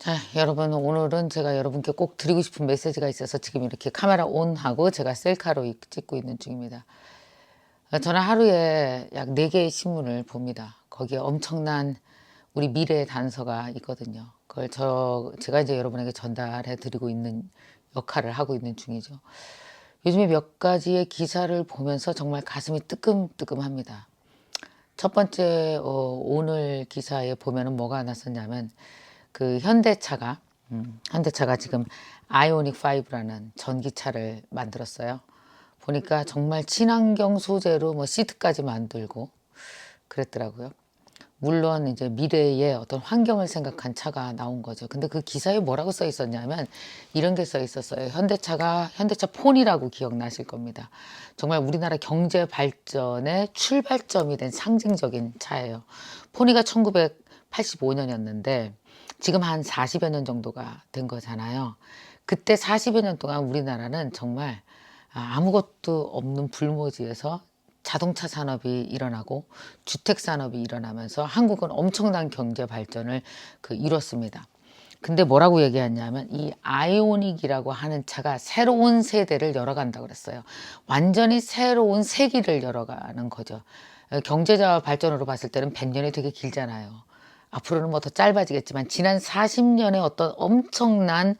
자, 여러분, 오늘은 제가 여러분께 꼭 드리고 싶은 메시지가 있어서 지금 이렇게 카메라 온하고 제가 셀카로 찍고 있는 중입니다. 저는 하루에 약 4개의 신문을 봅니다. 거기에 엄청난 우리 미래의 단서가 있거든요. 그걸 제가 이제 여러분에게 전달해 드리고 있는 역할을 하고 있는 중이죠. 요즘에 몇 가지의 기사를 보면서 정말 가슴이 뜨끔뜨끔합니다. 첫 번째, 오늘 기사에 보면은 뭐가 났었냐면, 그 현대차가 지금 아이오닉 5라는 전기차를 만들었어요. 보니까 정말 친환경 소재로 뭐 시트까지 만들고 그랬더라고요. 물론 이제 미래의 어떤 환경을 생각한 차가 나온 거죠. 근데 그 기사에 뭐라고 써 있었냐면 이런 게 써 있었어요. 현대차 폰이라고 기억나실 겁니다. 정말 우리나라 경제 발전의 출발점이 된 상징적인 차예요. 폰이가 1985년이었는데 지금 한 40여 년 정도가 된 거잖아요. 그때 40여 년 동안 우리나라는 정말 아무것도 없는 불모지에서 자동차 산업이 일어나고 주택 산업이 일어나면서 한국은 엄청난 경제 발전을 이뤘습니다. 근데 뭐라고 얘기했냐면 이 아이오닉이라고 하는 차가 새로운 세대를 열어간다고 그랬어요. 완전히 새로운 세기를 열어가는 거죠. 경제자 발전으로 봤을 때는 100년이 되게 길잖아요. 앞으로는 뭐 더 짧아지겠지만 지난 40년의 어떤 엄청난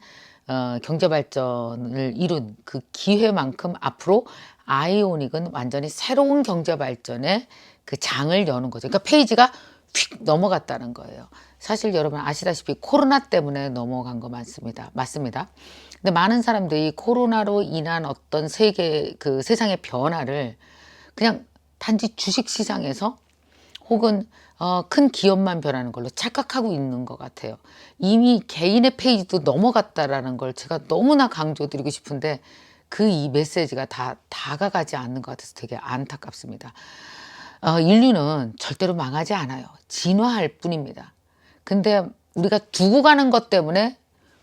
경제 발전을 이룬 그 기회만큼 앞으로 아이오닉은 완전히 새로운 경제 발전의 그 장을 여는 거죠. 그러니까 페이지가 휙 넘어갔다는 거예요. 사실 여러분 아시다시피 코로나 때문에 넘어간 거 맞습니다. 근데 많은 사람들이 코로나로 인한 어떤 세상의 변화를 그냥 단지 주식 시장에서 혹은 큰 기업만 변하는 걸로 착각하고 있는 것 같아요. 이미 개인의 페이지도 넘어갔다라는 걸 제가 너무나 강조드리고 싶은데 이 메시지가 다 다가가지 않는 것 같아서 되게 안타깝습니다. 인류는 절대로 망하지 않아요. 진화할 뿐입니다. 근데 우리가 두고 가는 것 때문에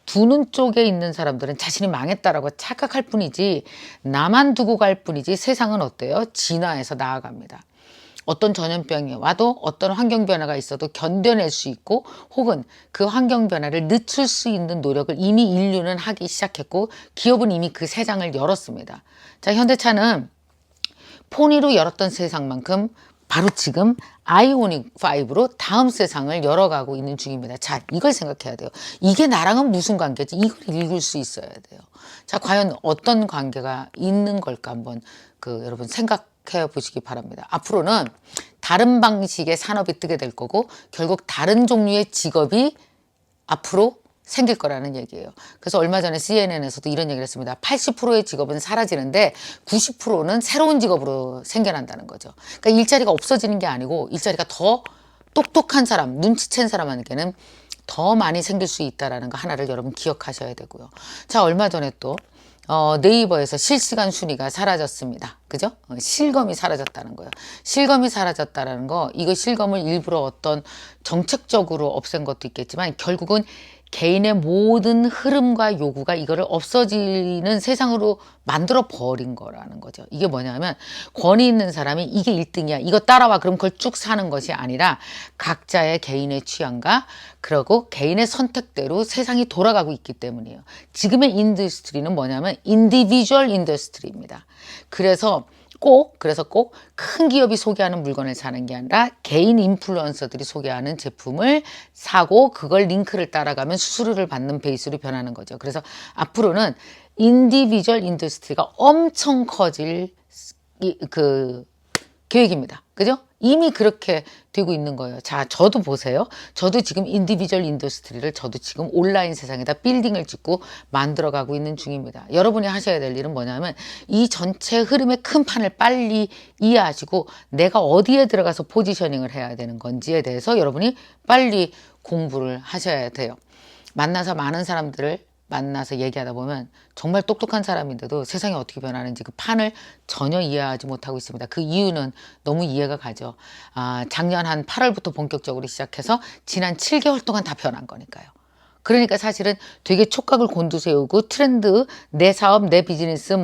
두는 쪽에 있는 사람들은 자신이 망했다라고 착각할 뿐이지 나만 두고 갈 뿐이지 세상은 어때요? 진화해서 나아갑니다. 어떤 전염병이 와도 어떤 환경 변화가 있어도 견뎌낼 수 있고 혹은 그 환경 변화를 늦출 수 있는 노력을 이미 인류는 하기 시작했고 기업은 이미 그 세상을 열었습니다. 자, 현대차는 폰이로 열었던 세상만큼 바로 지금 아이오닉 5로 다음 세상을 열어가고 있는 중입니다. 자, 이걸 생각해야 돼요. 이게 나랑은 무슨 관계지? 이걸 읽을 수 있어야 돼요. 자, 과연 어떤 관계가 있는 걸까 한번 여러분 생각해 보시기 바랍니다. 앞으로는 다른 방식의 산업이 뜨게 될 거고 결국 다른 종류의 직업이 앞으로 생길 거라는 얘기예요. 그래서 얼마 전에 CNN에서도 이런 얘기를 했습니다. 80%의 직업은 사라지는데 90%는 새로운 직업으로 생겨난다는 거죠. 그러니까 일자리가 없어지는 게 아니고 일자리가 더 똑똑한 사람, 눈치챈 사람에게는 더 많이 생길 수 있다는 거 하나를 여러분 기억하셔야 되고요. 자, 얼마 전에 또 네이버에서 실시간 순위가 사라졌습니다. 그죠? 실검이 사라졌다는 거예요. 실검이 사라졌다는 거, 이거 실검을 일부러 어떤 정책적으로 없앤 것도 있겠지만 결국은 개인의 모든 흐름과 요구가 이거를 없어지는 세상으로 만들어 버린 거라는 거죠. 이게 뭐냐면 권위 있는 사람이 이게 1등이야. 이거 따라와. 그럼 그걸 쭉 사는 것이 아니라 각자의 개인의 취향과 그리고 개인의 선택대로 세상이 돌아가고 있기 때문이에요. 지금의 인더스트리는 뭐냐면 인디비주얼 인더스트리입니다. 그래서 꼭 큰 기업이 소개하는 물건을 사는 게 아니라 개인 인플루언서들이 소개하는 제품을 사고 그걸 링크를 따라가면 수수료를 받는 베이스로 변하는 거죠. 그래서 앞으로는 인디비주얼 인더스트리가 엄청 커질 계획입니다. 그죠? 이미 그렇게 되고 있는 거예요. 자, 저도 보세요. 저도 지금 인디비주얼 인더스트리를 저도 지금 온라인 세상에다 빌딩을 짓고 만들어가고 있는 중입니다. 여러분이 하셔야 될 일은 뭐냐면 이 전체 흐름의 큰 판을 빨리 이해하시고 내가 어디에 들어가서 포지셔닝을 해야 되는 건지에 대해서 여러분이 빨리 공부를 하셔야 돼요. 만나서 많은 사람들을 만나서 얘기하다 보면 정말 똑똑한 사람인데도 세상이 어떻게 변하는지 그 판을 전혀 이해하지 못하고 있습니다. 그 이유는 너무 이해가 가죠. 작년 한 8월부터 본격적으로 시작해서 지난 7개월 동안 다 변한 거니까요. 그러니까 사실은 되게 촉각을 곤두세우고 트렌드, 내 사업, 내 비즈니스,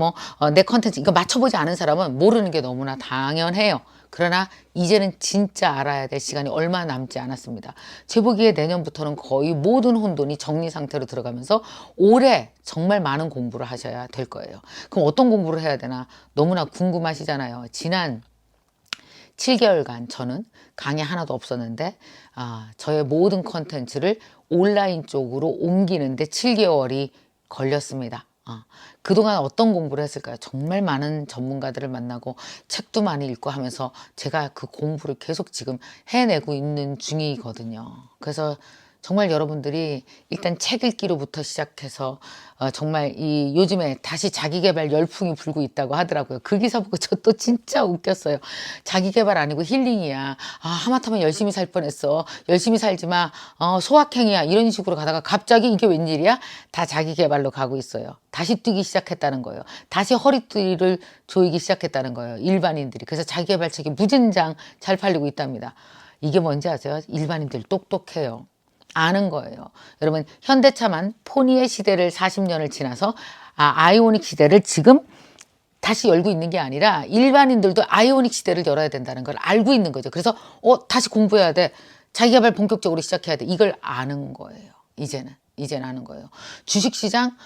내 컨텐츠 이거 맞춰보지 않은 사람은 모르는 게 너무나 당연해요. 그러나 이제는 진짜 알아야 될 시간이 얼마 남지 않았습니다. 제 보기에 내년부터는 거의 모든 혼돈이 정리 상태로 들어가면서 올해 정말 많은 공부를 하셔야 될 거예요. 그럼 어떤 공부를 해야 되나 너무나 궁금하시잖아요. 지난 7개월간 저는 강의 하나도 없었는데 저의 모든 컨텐츠를 온라인 쪽으로 옮기는데 7개월이 걸렸습니다. 그동안 어떤 공부를 했을까요? 정말 많은 전문가들을 만나고 책도 많이 읽고 하면서 제가 그 공부를 계속 지금 해내고 있는 중이거든요. 그래서 정말 여러분들이 일단 책 읽기로부터 시작해서 정말 이 요즘에 다시 자기계발 열풍이 불고 있다고 하더라고요. 그 기사 보고 저 또 진짜 웃겼어요. 자기계발 아니고 힐링이야. 하마터면 열심히 살 뻔했어. 열심히 살지 마. 소확행이야. 이런 식으로 가다가 갑자기 이게 웬일이야? 다 자기계발로 가고 있어요. 다시 뛰기 시작했다는 거예요. 다시 허리띠를 조이기 시작했다는 거예요. 일반인들이. 그래서 자기계발 책이 무진장 잘 팔리고 있답니다. 이게 뭔지 아세요? 일반인들 똑똑해요. 아는 거예요. 여러분 현대차만 포니의 시대를 40년을 지나서 아이오닉 시대를 지금 다시 열고 있는 게 아니라 일반인들도 아이오닉 시대를 열어야 된다는 걸 알고 있는 거죠. 그래서 다시 공부해야 돼. 자기개발 본격적으로 시작해야 돼. 이걸 아는 거예요. 이제는 아는 거예요. 주식시장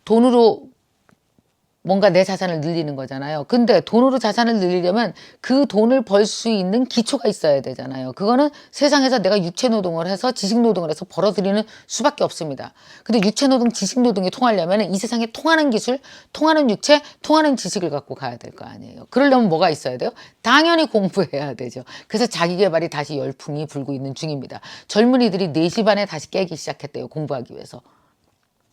돈으로 뭔가 내 자산을 늘리는 거잖아요. 근데 돈으로 자산을 늘리려면 그 돈을 벌 수 있는 기초가 있어야 되잖아요. 그거는 세상에서 내가 육체노동을 해서 지식노동을 해서 벌어들이는 수밖에 없습니다. 근데 육체노동, 지식노동이 통하려면 이 세상에 통하는 기술, 통하는 육체, 통하는 지식을 갖고 가야 될 거 아니에요. 그러려면 뭐가 있어야 돼요? 당연히 공부해야 되죠. 그래서 자기계발이 다시 열풍이 불고 있는 중입니다. 젊은이들이 4시 반에 다시 깨기 시작했대요. 공부하기 위해서.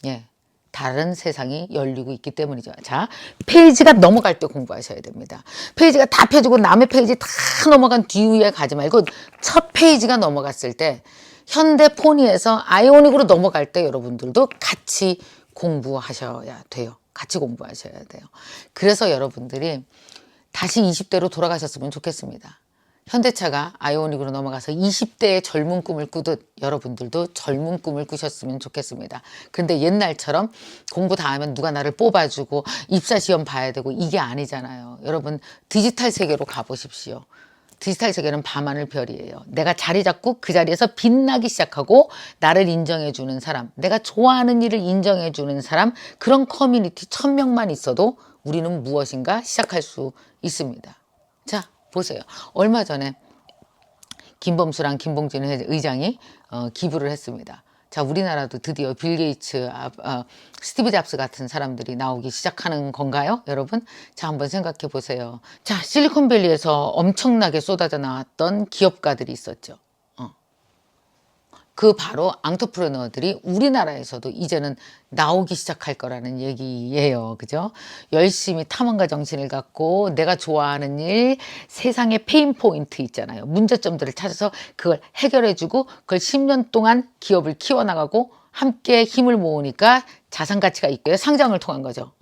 예. 다른 세상이 열리고 있기 때문이죠. 자, 페이지가 넘어갈 때 공부하셔야 됩니다. 페이지가 다 펴지고 남의 페이지 다 넘어간 뒤에 가지 말고 첫 페이지가 넘어갔을 때 현대포니에서 아이오닉으로 넘어갈 때 여러분들도 같이 공부하셔야 돼요. 같이 공부하셔야 돼요. 그래서 여러분들이 다시 20대로 돌아가셨으면 좋겠습니다. 현대차가 아이오닉으로 넘어가서 20대의 젊은 꿈을 꾸듯 여러분들도 젊은 꿈을 꾸셨으면 좋겠습니다. 그런데 옛날처럼 공부 다 하면 누가 나를 뽑아주고 입사시험 봐야 되고 이게 아니잖아요. 여러분 디지털 세계로 가보십시오. 디지털 세계는 밤하늘 별이에요. 내가 자리 잡고 그 자리에서 빛나기 시작하고 나를 인정해주는 사람, 내가 좋아하는 일을 인정해주는 사람, 그런 커뮤니티 1000명만 있어도 우리는 무엇인가 시작할 수 있습니다. 자, 보세요. 얼마 전에 김범수랑 김봉진 의장이 기부를 했습니다. 자, 우리나라도 드디어 빌 게이츠, 스티브 잡스 같은 사람들이 나오기 시작하는 건가요, 여러분? 자, 한번 생각해 보세요. 자, 실리콘밸리에서 엄청나게 쏟아져 나왔던 기업가들이 있었죠. 그 바로 앙트프레너들이 우리나라에서도 이제는 나오기 시작할 거라는 얘기예요. 그죠? 열심히 탐험가 정신을 갖고 내가 좋아하는 일, 세상의 페인 포인트 있잖아요. 문제점들을 찾아서 그걸 해결해주고 그걸 10년 동안 기업을 키워나가고 함께 힘을 모으니까 자산 가치가 있고요. 상장을 통한 거죠.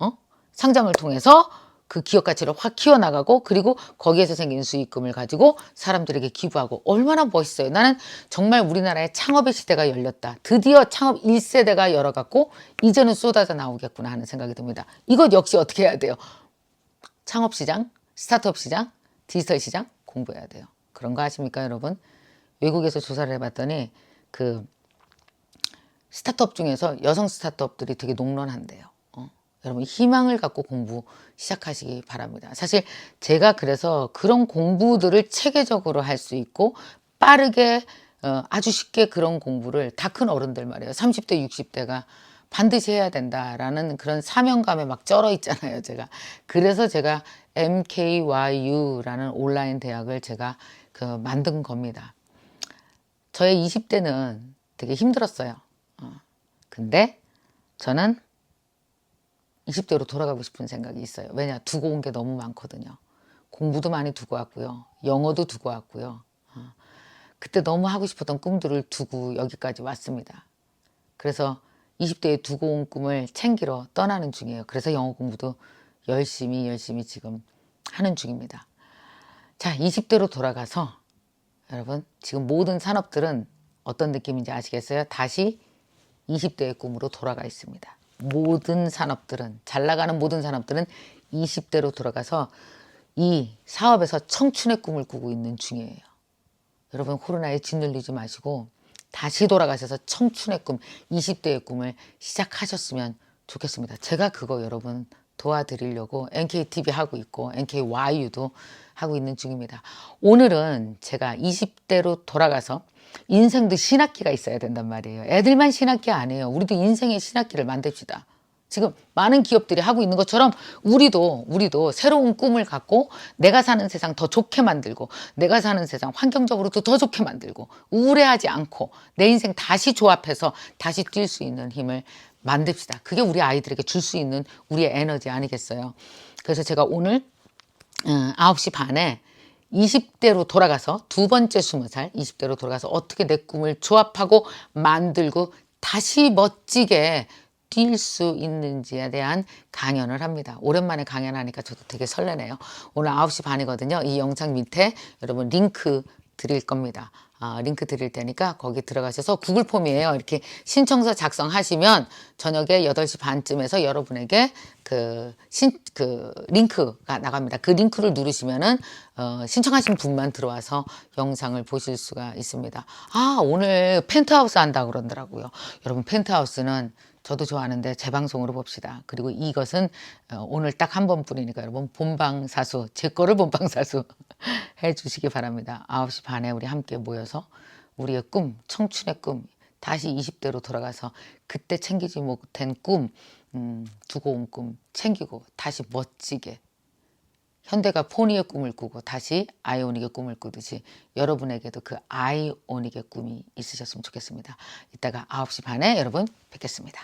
상장을 통해서 그 기업 가치를 확 키워나가고 그리고 거기에서 생긴 수익금을 가지고 사람들에게 기부하고 얼마나 멋있어요. 나는 정말 우리나라의 창업의 시대가 열렸다. 드디어 창업 1세대가 열어갖고 이제는 쏟아져 나오겠구나 하는 생각이 듭니다. 이것 역시 어떻게 해야 돼요? 창업시장, 스타트업 시장, 디지털 시장 공부해야 돼요. 그런 거 아십니까 여러분? 외국에서 조사를 해봤더니 그 스타트업 중에서 여성 스타트업들이 되게 농런한대요. 여러분 희망을 갖고 공부 시작하시기 바랍니다. 사실 제가 그래서 그런 공부들을 체계적으로 할 수 있고 빠르게 아주 쉽게 그런 공부를 다 큰 어른들 말이에요. 30대 60대가 반드시 해야 된다라는 그런 사명감에 막 쩔어 있잖아요. 제가 그래서 제가 MKYU라는 온라인 대학을 제가 만든 겁니다. 저의 20대는 되게 힘들었어요. 근데 저는 20대로 돌아가고 싶은 생각이 있어요. 왜냐? 두고 온 게 너무 많거든요. 공부도 많이 두고 왔고요. 영어도 두고 왔고요. 그때 너무 하고 싶었던 꿈들을 두고 여기까지 왔습니다. 그래서 20대에 두고 온 꿈을 챙기러 떠나는 중이에요. 그래서 영어 공부도 열심히 지금 하는 중입니다. 자, 20대로 돌아가서 여러분 지금 모든 산업들은 어떤 느낌인지 아시겠어요? 다시 20대의 꿈으로 돌아가 있습니다. 모든 산업들은, 잘 나가는 모든 산업들은 20대로 돌아가서 이 사업에서 청춘의 꿈을 꾸고 있는 중이에요. 여러분 코로나에 짓눌리지 마시고 다시 돌아가셔서 청춘의 꿈, 20대의 꿈을 시작하셨으면 좋겠습니다. 제가 그거 여러분 도와드리려고 NKTV 하고 있고 NKYU도 하고 있는 중입니다. 오늘은 제가 20대로 돌아가서 인생도 신학기가 있어야 된단 말이에요. 애들만 신학기 아니에요. 우리도 인생의 신학기를 만듭시다. 지금 많은 기업들이 하고 있는 것처럼 우리도 새로운 꿈을 갖고 내가 사는 세상 더 좋게 만들고 내가 사는 세상 환경적으로도 더 좋게 만들고 우울해하지 않고 내 인생 다시 조합해서 다시 뛸 수 있는 힘을 만듭시다. 그게 우리 아이들에게 줄 수 있는 우리의 에너지 아니겠어요? 그래서 제가 오늘 9시 반에 20대로 돌아가서 두 번째 20살 20대로 돌아가서 어떻게 내 꿈을 조합하고 만들고 다시 멋지게 뛸 수 있는지에 대한 강연을 합니다. 오랜만에 강연하니까 저도 되게 설레네요. 오늘 9시 반이거든요. 이 영상 밑에 여러분 링크 드릴 겁니다. 링크 드릴 테니까 거기 들어가셔서 구글 폼이에요. 이렇게 신청서 작성하시면 저녁에 8시 반쯤에서 여러분에게 그 링크가 나갑니다. 그 링크를 누르시면은 신청하신 분만 들어와서 영상을 보실 수가 있습니다. 오늘 펜트하우스 한다 그러더라고요. 여러분 펜트하우스는 저도 좋아하는데 재방송으로 봅시다. 그리고 이것은 오늘 딱 한 번뿐이니까 여러분 본방사수, 제 거를 본방사수 해주시기 바랍니다. 9시 반에 우리 함께 모여서 우리의 꿈, 청춘의 꿈, 다시 20대로 돌아가서 그때 챙기지 못한 꿈, 두고 온 꿈 챙기고 다시 멋지게 현대가 포니의 꿈을 꾸고 다시 아이오닉의 꿈을 꾸듯이 여러분에게도 그 아이오닉의 꿈이 있으셨으면 좋겠습니다. 이따가 9시 반에 여러분 뵙겠습니다.